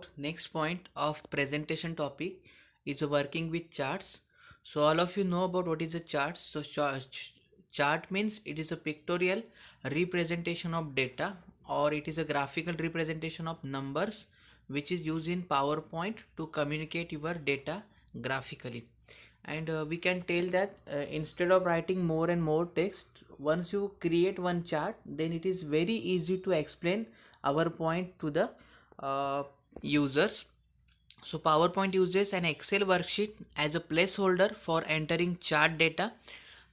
about next point of presentation topic is working with charts. So all of you know about what is a chart. So chart means it is a pictorial representation of data, or it is a graphical representation of numbers which is used in PowerPoint to communicate your data graphically. And we can tell that instead of writing more and more text, once you create one chart, then it is very easy to explain our point to the uh, users. So PowerPoint uses an Excel worksheet as a placeholder for entering chart data.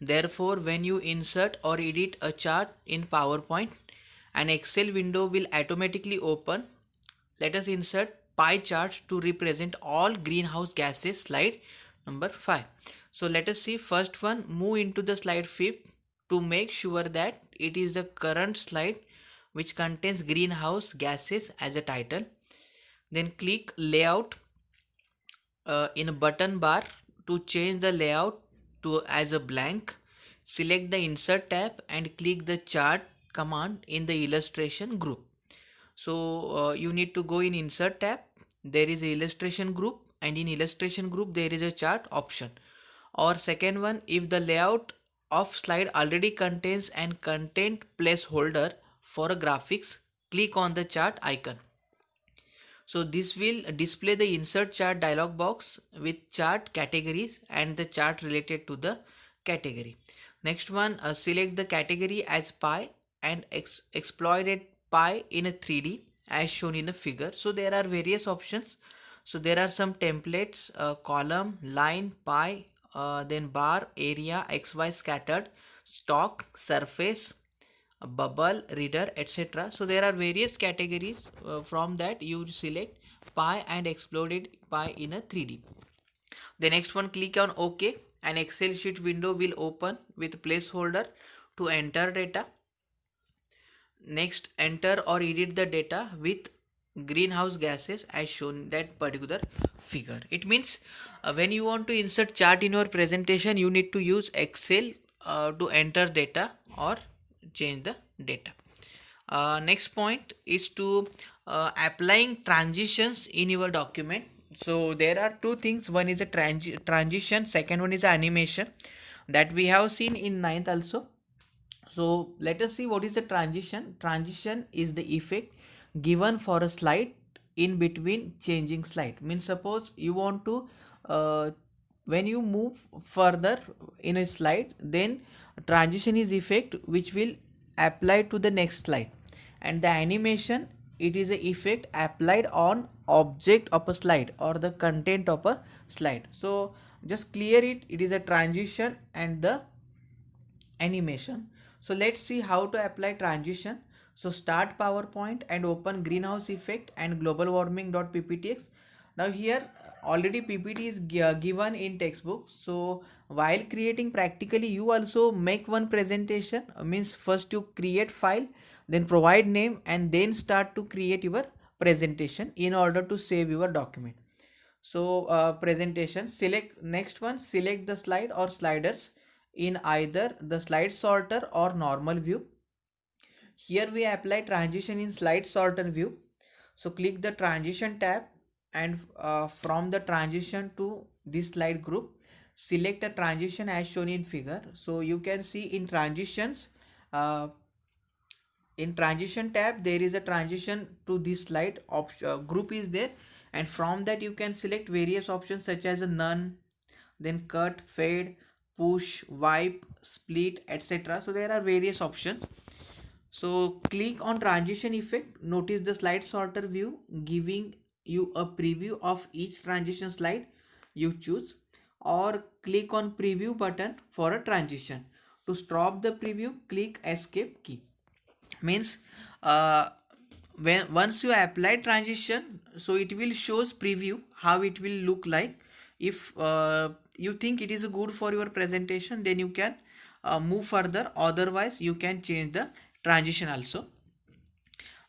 Therefore, when you insert or edit a chart in PowerPoint, an Excel window will automatically open. Let us insert pie charts to represent all greenhouse gases. Slide number 5. So let us see first one, move into the slide 5 to make sure that it is the current slide which contains greenhouse gases as a title. Then click layout in a button bar to change the layout to as a blank. Select the insert tab and click the chart command in the illustration group. So you need to go in insert tab, there is a illustration group, and in illustration group there is a chart option. Or second one, if the layout of slide already contains an content placeholder for a graphics, click on the chart icon. So this will display the insert chart dialog box with chart categories and the chart related to the category. Next one, select the category as pie and exploited pie in a 3D as shown in a figure. So there are various options. So there are some templates, column, line, pie, then bar, area, XY scattered, stock, surface, bubble, reader, etc. So there are various categories. From that you select pie and exploded pie in a 3D. The next one, click on OK. An Excel sheet window will open with placeholder to enter data. Next, enter or edit the data with greenhouse gases as shown in that particular figure. It means when you want to insert chart in your presentation, you need to use Excel to enter data or change the data. Next point is to applying transitions in your document. So there are two things. One is a transition, second one is animation, that we have seen in ninth also. So let us see what is the transition. Transition is the effect given for a slide in between changing slide. Means suppose you want to when you move further in a slide, then transition is effect which will apply to the next slide, and the animation, it is a effect applied on object of a slide or the content of a slide. So just clear it, it is a transition and the animation. So let's see how to apply transition. So start PowerPoint and open greenhouse effect and global warming.pptx. Now here already PPT is given in textbook. So while creating practically, you also make one presentation. Means first you create file, then provide name, and then start to create your presentation in order to save your document. So presentation, select next one, select the slide or sliders in either the slide sorter or normal view. Here we apply transition in slide sorter view. So click the transition tab, and from the transition to this slide group, select a transition as shown in figure. So you can see in transitions, in transition tab there is a transition to this slide group is there, and from that you can select various options such as a none, then cut, fade, push, wipe, split, etc. So there are various options. So click on transition effect. Notice the slide sorter view giving you a preview of each transition slide you choose, or click on preview button for a transition. To stop the preview, click escape key. Means when once you apply transition, so it will shows preview how it will look like. If you think it is good for your presentation, then you can move further, otherwise you can change the transition also.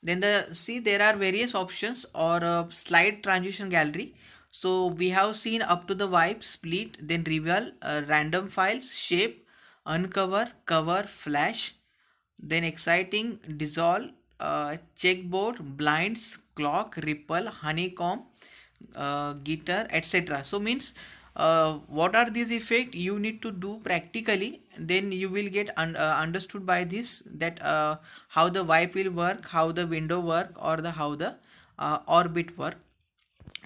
Then see there are various options or slide transition gallery. So we have seen up to the wipe, split, then reveal, random files, shape, uncover, cover, flash, then exciting, dissolve, checkboard, blinds, clock, ripple, honeycomb, guitar, etc. So means what are these effects you need to do practically, then you will get understood by this, that how the wipe will work, how the window work, or the how the orbit work.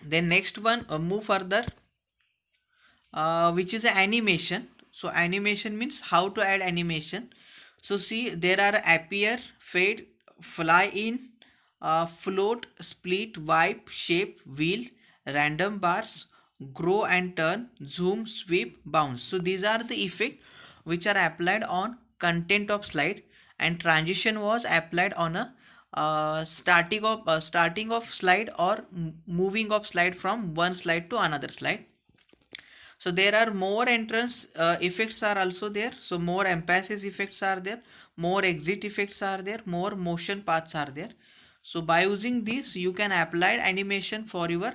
Then next one, move further, which is a animation. So animation means how to add animation. So see, there are appear, fade, fly in, float, split, wipe, shape, wheel, random bars, grow and turn, zoom, sweep, bounce. So these are the effects which are applied on content of slide, and transition was applied on a starting of slide, or moving of slide from one slide to another slide. So there are more entrance effects are also there. So more emphasis effects are there, more exit effects are there, more motion paths are there. So by using this, you can apply animation for your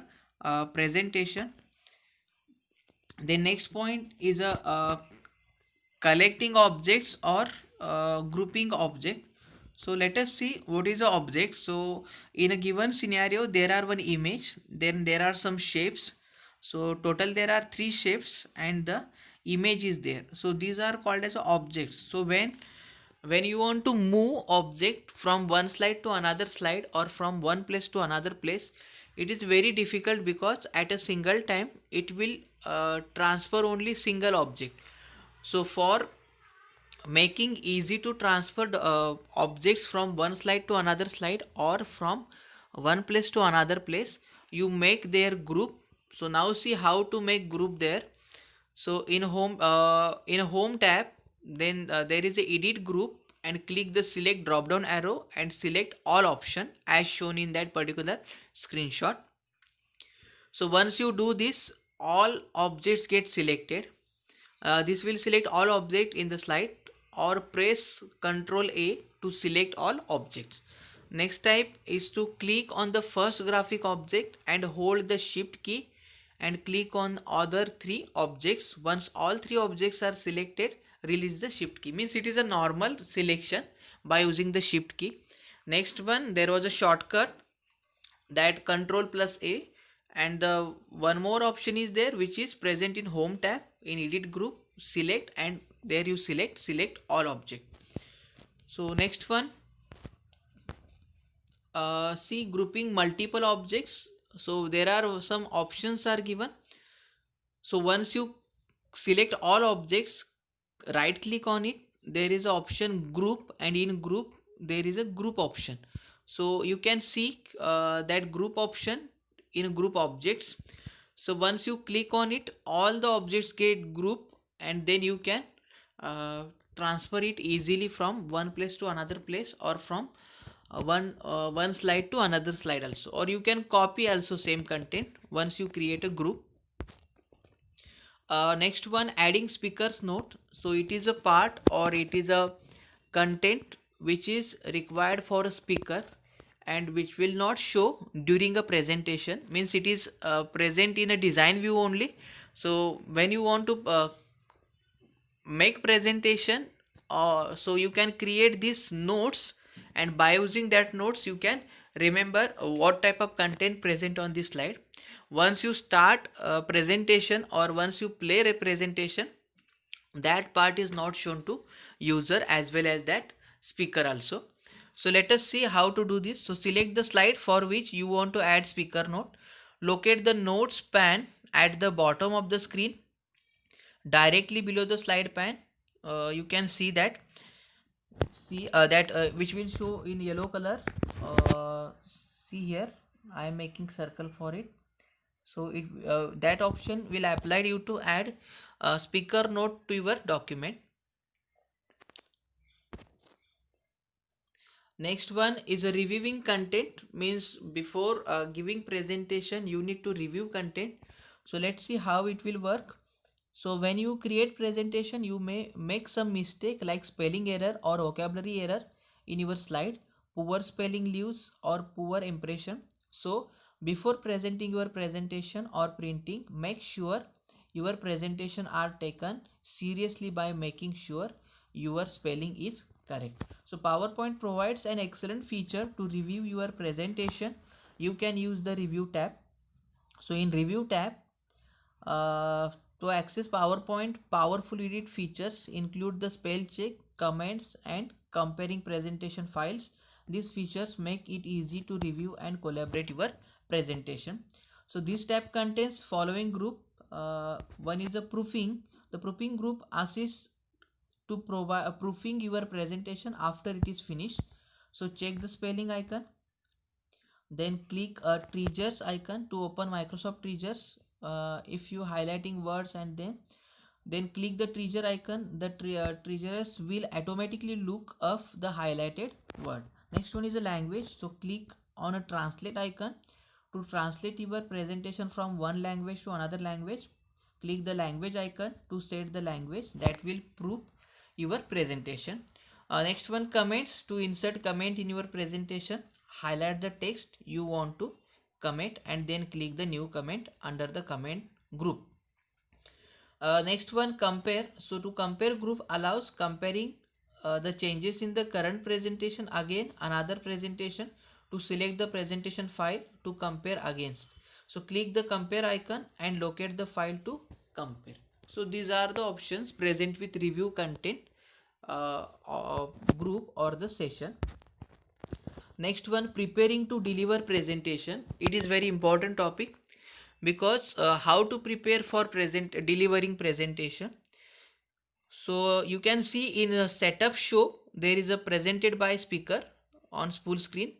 presentation. The next point is a collecting objects or grouping object. So let us see what is a object. So in a given scenario, there are one image, then there are some shapes. So total there are three shapes and the image is there. So these are called as objects. So when you want to move object from one slide to another slide, or from one place to another place, it is very difficult, because at a single time it will transfer only single object. So for making easy to transfer the, objects from one slide to another slide, or from one place to another place, you make their group. So now see how to make group there. So in home tab, then there is a edit group, and click the select drop down arrow and select all option as shown in that particular screenshot. So once you do this, all objects get selected. This will select all objects in the slide, or press Ctrl A to select all objects. Next type is to click on the first graphic object and hold the shift key and click on other three objects. Once all three objects are selected, release the shift key. Means it is a normal selection by using the shift key. Next one, there was a shortcut, that Ctrl plus A, and the one more option is there, which is present in home tab. In edit group, select, and there you select all object. So next one, see, grouping multiple objects. So there are some options are given. So once you select all objects, right click on it, there is an option group, and in group there is a group option. So you can see that group option in group objects. So once you click on it, all the objects get grouped, and then you can transfer it easily from one place to another place, or from one slide to another slide also, or you can copy also same content once you create a group. Next one, adding speakers note. So it is a part, or it is a content which is required for a speaker, and which will not show during a presentation. Means it is present in a design view only. So when you want to make presentation, so you can create these notes, and by using that notes you can remember what type of content present on this slide. Once you start a presentation, or once you play a presentation, that part is not shown to user as well as that speaker also. So let us see how to do this. So select the slide for which you want to add speaker note. Locate the notes pane at the bottom of the screen, directly below the slide pane. You can see that, which will show in yellow color. See here, I am making circle for it. So it that option will apply you to add a speaker note to your document. Next one is a reviewing content. Means before giving presentation, you need to review content. So let's see how it will work. So when you create presentation, you may make some mistake like spelling error or vocabulary error in your slide, poor spelling leaves, or poor impression. So before presenting your presentation or printing, make sure your presentation are taken seriously by making sure your spelling is correct. So PowerPoint provides an excellent feature to review your presentation you can use the review tab. So in review tab, to access PowerPoint, powerful edit features include the spell check, comments, and comparing presentation files. These features make it easy to review and collaborate your presentation. So this tab contains following group. One is a proofing. The proofing group assists to provide proofing your presentation after it is finished. So check the spelling icon, then click a triggers icon to open Microsoft Triggers. If you highlighting words and then click the trigger icon, the triggers will automatically look up the highlighted word. Next one is a language. So click on a translate icon to translate your presentation from one language to another language. Click the language icon to set the language that will prove your presentation. Next one, comments. To insert comment in your presentation, highlight the text you want to comment and then click the new comment under the comment group. Next one, compare. So to compare group allows comparing the changes in the current presentation again another presentation to select the presentation file to compare against. So click the compare icon and locate the file to compare. So these are the options present with review content group or the session. Next one, preparing to deliver presentation. It is very important topic because how to prepare for delivering presentation. So you can see in a setup show there is a presented by speaker on full screen.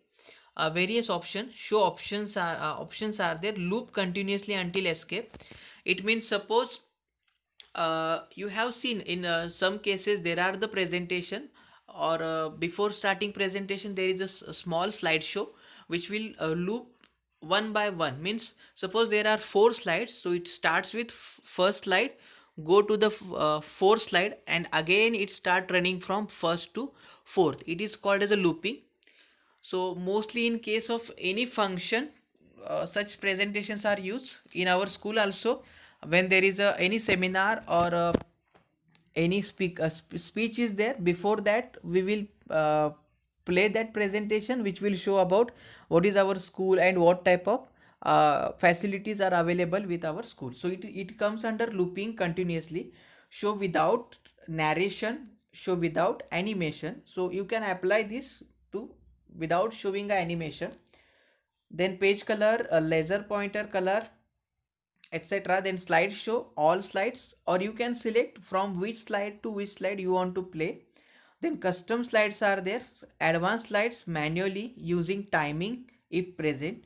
Various options show options are there. Loop continuously until escape. It means suppose you have seen in some cases there are the presentation or before starting presentation there is a small slideshow which will loop one by one. Means suppose there are 4 slides, so it starts with first slide, go to the fourth slide, and again it start running from first to fourth. It is called as a looping. So mostly in case of any function, such presentations are used in our school also. When there is any seminar or any speech is there, before that we will play that presentation which will show about what is our school and what type of facilities are available with our school. So it comes under looping continuously. Show without narration, show without animation. So you can apply this to without showing a animation. Then page color, laser pointer color, etc. Then slideshow, all slides, or you can select from which slide to which slide you want to play. Then custom slides are there, advanced slides manually using timing if present.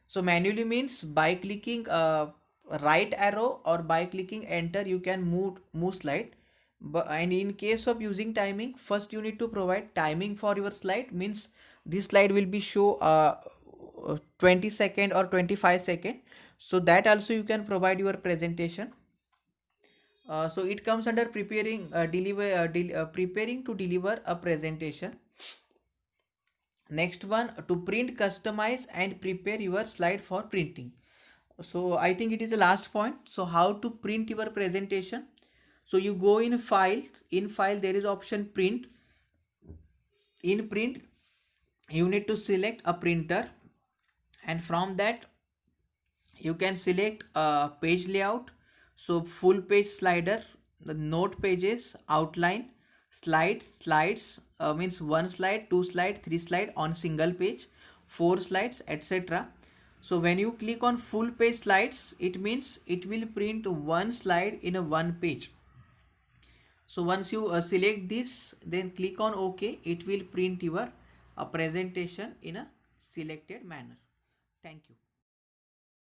So manually means by clicking right arrow or by clicking enter you can move slide. And in case of using timing, first you need to provide timing for your slide. Means this slide will be show 20 second or 25 second. So that also you can provide your presentation. So it comes under preparing preparing to deliver a presentation. Next one, to print, customize and prepare your slide for printing. So I think it is the last point. So how to print your presentation? So you go in file there is option print. In print you need to select a printer, and from that you can select a page layout. So full page slider, the note pages, outline, slides means 1 slide, 2 slide, 3 slide on single page, 4 slides, etc. So when you click on full page slides, it means it will print 1 slide in a 1 page. So once you select this, then click on OK, it will print your presentation in a selected manner. Thank you.